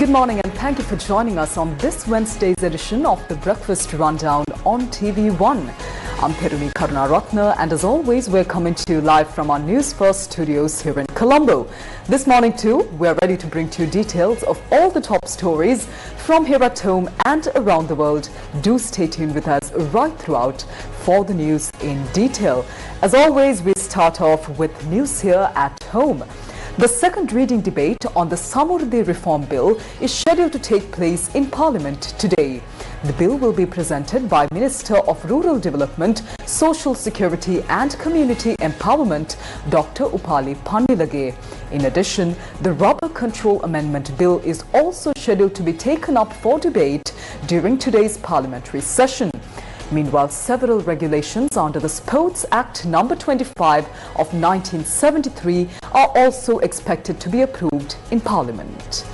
Good morning and thank you for joining us on this Wednesday's edition of the Breakfast Rundown on TV1. I'm Therunee Karunaratne and as always we're coming to you live from our Newsfirst studios here in Colombo. This morning too, we're ready to bring to you details of all the top stories from here at home and around the world. Do stay tuned with us right throughout for the news in detail. As always, we start off with news here at home. The second reading debate on the Samurdhi Reform Bill is scheduled to take place in Parliament today. The bill will be presented by Minister of Rural Development, Social Security and Community Empowerment, Dr. Upali Pandilage. In addition, the Rubber Control Amendment Bill is also scheduled to be taken up for debate during today's parliamentary session. Meanwhile, several regulations under the Sports Act No. 25 of 1973 are also expected to be approved in Parliament.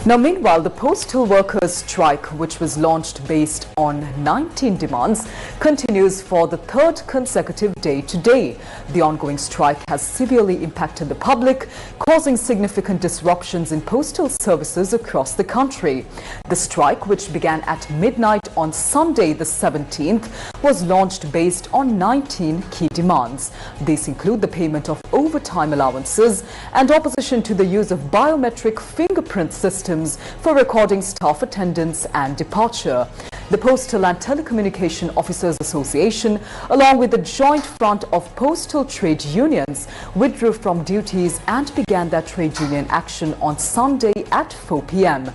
Now, meanwhile, the postal workers' strike, which was launched based on 19 demands, continues for the third consecutive day today. The ongoing strike has severely impacted the public, causing significant disruptions in postal services across the country. The strike, which began at midnight on Sunday the 17th, was launched based on 19 key demands. These include the payment of overtime allowances and opposition to the use of biometric fingerprint systems for recording staff attendance and departure. The Postal and Telecommunication Officers Association, along with the Joint Front of Postal Trade Unions, withdrew from duties and began their trade union action on Sunday at 4 p.m.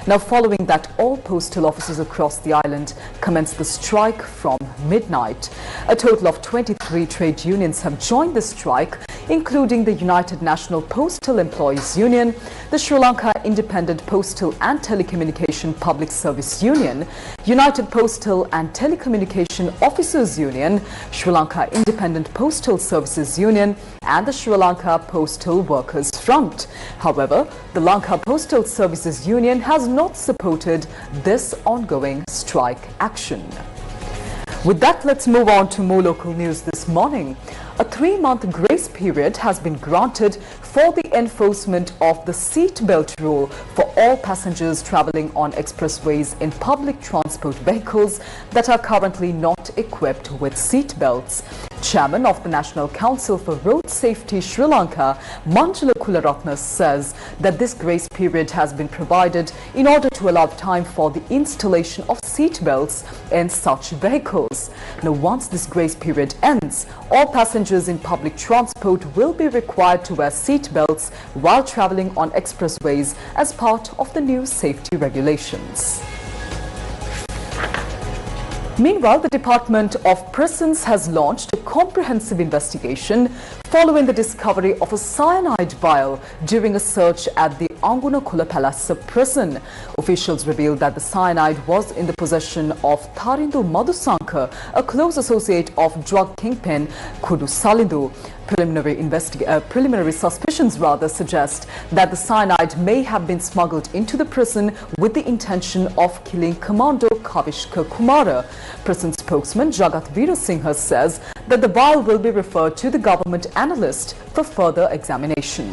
Now, following that, all postal offices across the island commenced the strike from midnight. A total of 23 trade unions have joined the strike, including the United National Postal Employees Union, the Sri Lanka Independent Postal and Telecommunication Public Service Union, United Postal and Telecommunication Officers Union, Sri Lanka Independent Postal Services Union and the Sri Lanka Postal Workers Front. However, the Lanka Postal Services Union has not supported this ongoing strike action. With that, let's move on to more local news this morning. A 3-month grace period has been granted for the enforcement of the seatbelt rule for all passengers travelling on expressways in public transport vehicles that are currently not equipped with seatbelts. Chairman of the National Council for Road Safety Sri Lanka, Manjula Kularatne, says that this grace period has been provided in order to allow time for the installation of seatbelts in such vehicles. Now, once this grace period ends, all passengers in public transport will be required to wear seatbelts while travelling on expressways as part of the new safety regulations. Meanwhile, the Department of Prisons has launched a comprehensive investigation following the discovery of a cyanide vial during a search at the Angunakula Palace prison. Officials revealed that the cyanide was in the possession of Tharindu Madhusankar, a close associate of drug kingpin Kudu Salindu. Preliminary suspicions suggest that the cyanide may have been smuggled into the prison with the intention of killing Commando Kavishka Kumara. Prison spokesman Jagat Veerasinghe says that the vial will be referred to the government analyst for further examination.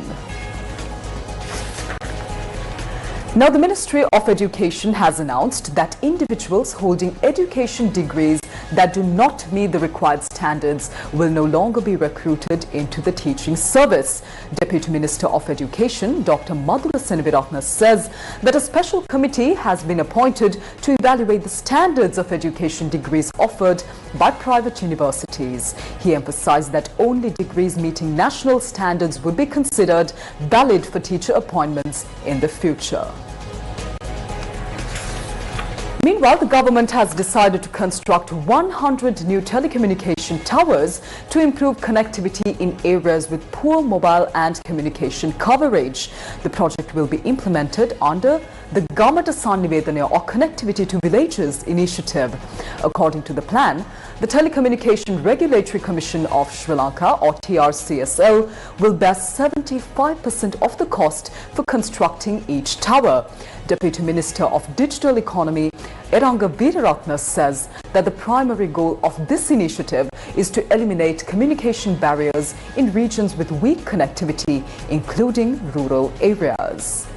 Now, the Ministry of Education has announced that individuals holding education degrees that do not meet the required standards will no longer be recruited into the teaching service. Deputy Minister of Education, Dr. Madhura Senviratne, says that a special committee has been appointed to evaluate the standards of education degrees offered by private universities. He emphasized that only degrees meeting national standards would be considered valid for teacher appointments in the future. Meanwhile, the government has decided to construct 100 new telecommunication towers to improve connectivity in areas with poor mobile and communication coverage. The project will be implemented under the Gamata Sannivedana or Connectivity to Villages initiative. According to the plan, the Telecommunication Regulatory Commission of Sri Lanka, or TRCSL, will bear 75% of the cost for constructing each tower. Deputy Minister of Digital Economy, Eranga Veeraratne, says that the primary goal of this initiative is to eliminate communication barriers in regions with weak connectivity, including rural areas.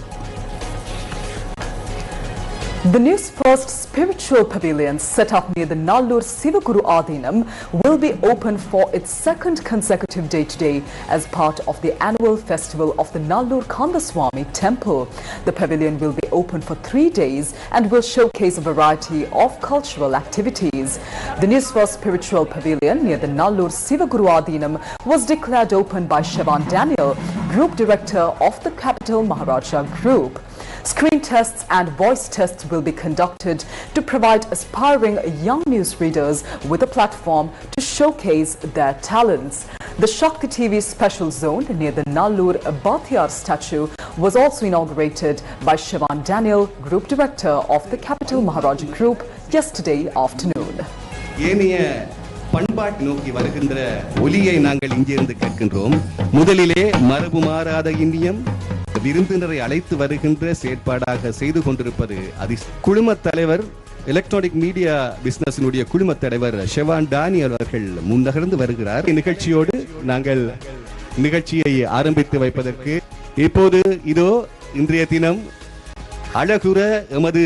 The Newsfirst spiritual pavilion set up near the Nallur Sivaguru Adinam will be open for its second consecutive day today as part of the annual festival of the Nallur Kandaswamy temple. The pavilion will be open for 3 days and will showcase a variety of cultural activities. The Newsfirst spiritual pavilion near the Nallur Sivaguru Adinam was declared open by Shevan Daniel, Group Director of the Capital Maharaja Group. Screen tests and voice tests will be conducted to provide aspiring young newsreaders with a platform to showcase their talents. The Shakti TV special zone near the Nallur Bhatiyar statue was also inaugurated by Shevan Daniel, Group Director of the Capital Maharaja Group, yesterday afternoon. பண்பாட்டு நோக்கி வருகின்ற ஒலியை நாங்கள் இங்கிருந்து கேட்கின்றோம். முதலிலே மரபு மாறாத இந்தியம் விருந்தினரை அழைத்து வருகின்ற செயற்பாடாக செய்து கொண்டிருப்பது குழுமத் தலைவர் எலக்ட்ரானிக் மீடியா பிசினஸினுடைய குழுமத் தலைவர் ஷெவான் டானியல் அவர்கள் முன்னகர்ந்து வருகிறார். நிகழ்ச்சியோடு நாங்கள் நிகழ்ச்சியை ஆரம்பித்து வைப்பதற்கு இப்போது இதோ இன்றைய தினம் அழகுற எமது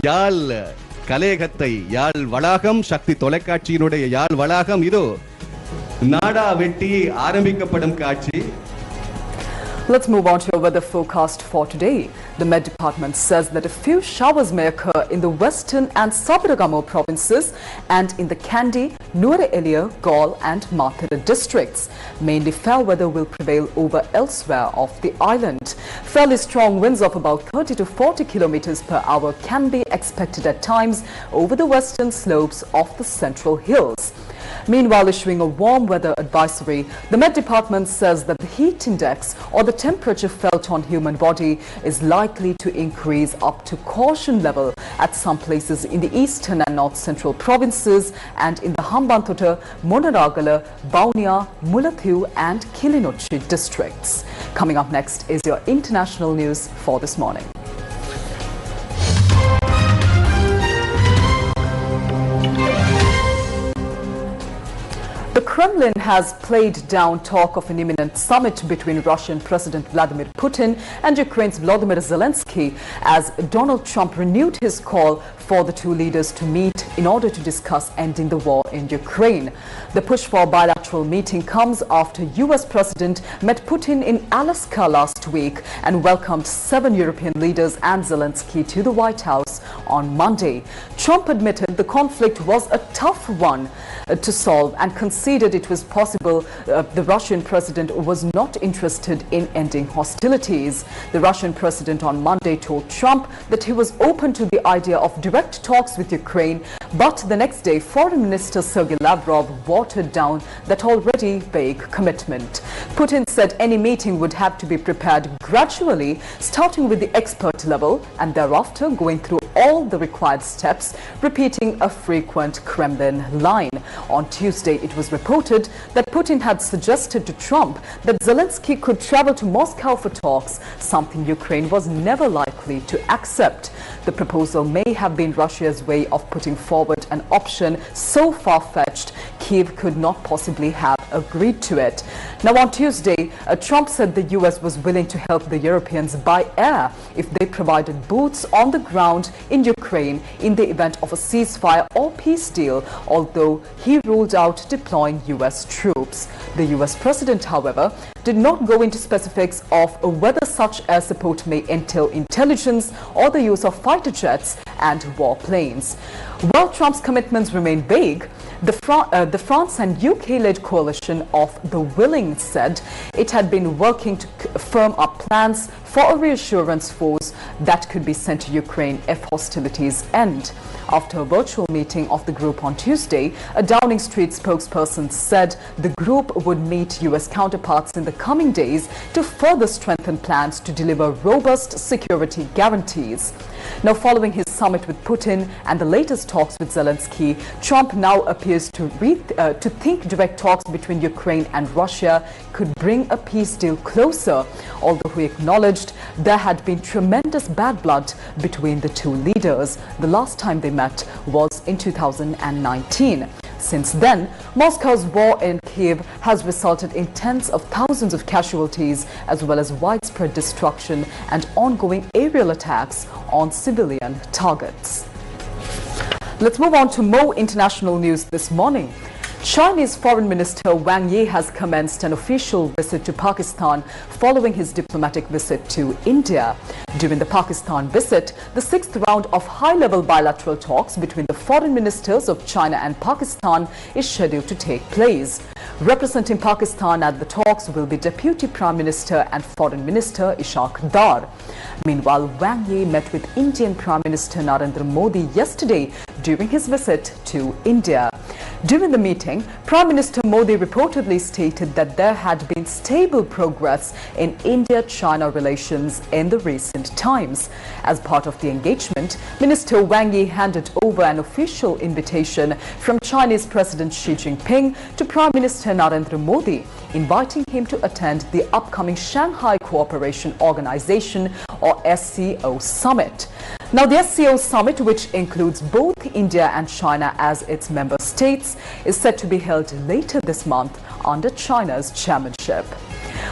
யாழ் கலையகத்தை யாழ் வளாகம் சக்தி தொலைக்காட்சியினுடைய யாழ் வளாகம் இதோ நாடா வெட்டி ஆரம்பிக்கப்படும் காட்சி. Let's move on to our weather forecast for today. The Met Department says that a few showers may occur in the western and Sabaragamo provinces and in the Kandy, Nuwara Eliya, Gaul and Mathura districts. Mainly fair weather will prevail over elsewhere of the island. Fairly strong winds of about 30 to 40 kilometers per hour can be expected at times over the western slopes of the central hills. Meanwhile, issuing a warm weather advisory, the Met Department says that the heat index or the temperature felt on human body is likely to increase up to caution level at some places in the eastern and north central provinces and in the Hambantota, Monaragala, Baunia, Mulathu and Kilinochchi districts. Coming up next is your international news for this morning. The Kremlin has played down talk of an imminent summit between Russian President Vladimir Putin and Ukraine's Volodymyr Zelensky as Donald Trump renewed his call for the two leaders to meet in order to discuss ending the war in Ukraine. The push for a bilateral meeting comes after US President met Putin in Alaska last week and welcomed 7 European leaders and Zelensky to the White House on Monday. Trump admitted the conflict was a tough one to solve and conceded it was possible the Russian president was not interested in ending hostilities. The Russian president on Monday told Trump that he was open to the idea of direct talks with Ukraine, but the next day Foreign Minister Sergei Lavrov watered down that already vague commitment. Putin said any meeting would have to be prepared gradually, starting with the expert level and thereafter going through all the required steps, repeating a frequent Kremlin line. On Tuesday, it was reported that Putin had suggested to Trump that Zelensky could travel to Moscow for talks, something Ukraine was never likely to accept. The proposal may have been Russia's way of putting forward an option so far-fetched Kyiv could not possibly have agreed to it. Now on Tuesday, Trump said the US was willing to help the Europeans by air if they provided boots on the ground in Ukraine in the event of a ceasefire or peace deal, although he ruled out deploying US troops. The US president, however, did not go into specifics of whether such air support may entail intelligence or the use of fighter jets and warplanes. While Trump's commitments remain vague, the France and UK-led coalition of the willing said it had been working to firm up plans for a reassurance force that could be sent to Ukraine if hostilities end. After a virtual meeting of the group on Tuesday, a Downing Street spokesperson said the group would meet US counterparts in the coming days to further strengthen plans to deliver robust security guarantees. Now, following his summit with Putin and the latest talks with Zelensky, Trump now appears to think direct talks between Ukraine and Russia could bring a peace deal closer, although he acknowledged there had been tremendous bad blood between the two leaders. The last time they met was in 2019. Since then, Moscow's war in Kiev has resulted in tens of thousands of casualties as well as widespread destruction and ongoing aerial attacks on civilian targets. Let's move on to more international news this morning. Chinese Foreign Minister Wang Yi has commenced an official visit to Pakistan following his diplomatic visit to India. During the Pakistan visit, the sixth round of high-level bilateral talks between the foreign ministers of China and Pakistan is scheduled to take place. Representing Pakistan at the talks will be Deputy Prime Minister and Foreign Minister Ishaq Dar. Meanwhile, Wang Yi met with Indian Prime Minister Narendra Modi yesterday during his visit to India. During the meeting, Prime Minister Modi reportedly stated that there had been stable progress in India-China relations in the recent times. As part of the engagement, Minister Wang Yi handed over an official invitation from Chinese President Xi Jinping to Prime Minister Narendra Modi, inviting him to attend the upcoming Shanghai Cooperation Organization or SCO summit. Now, the SCO summit, which includes both India and China as its member states, is set to be held later this month under China's chairmanship.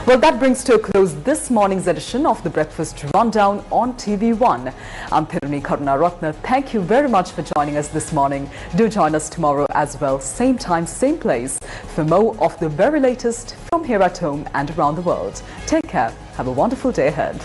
Well, that brings to a close this morning's edition of the Breakfast Rundown on TV1. I'm Therunee Karunaratne. Thank you very much for joining us this morning. Do join us tomorrow as well, same time, same place, for more of the very latest from here at home and around the world. Take care. Have a wonderful day ahead.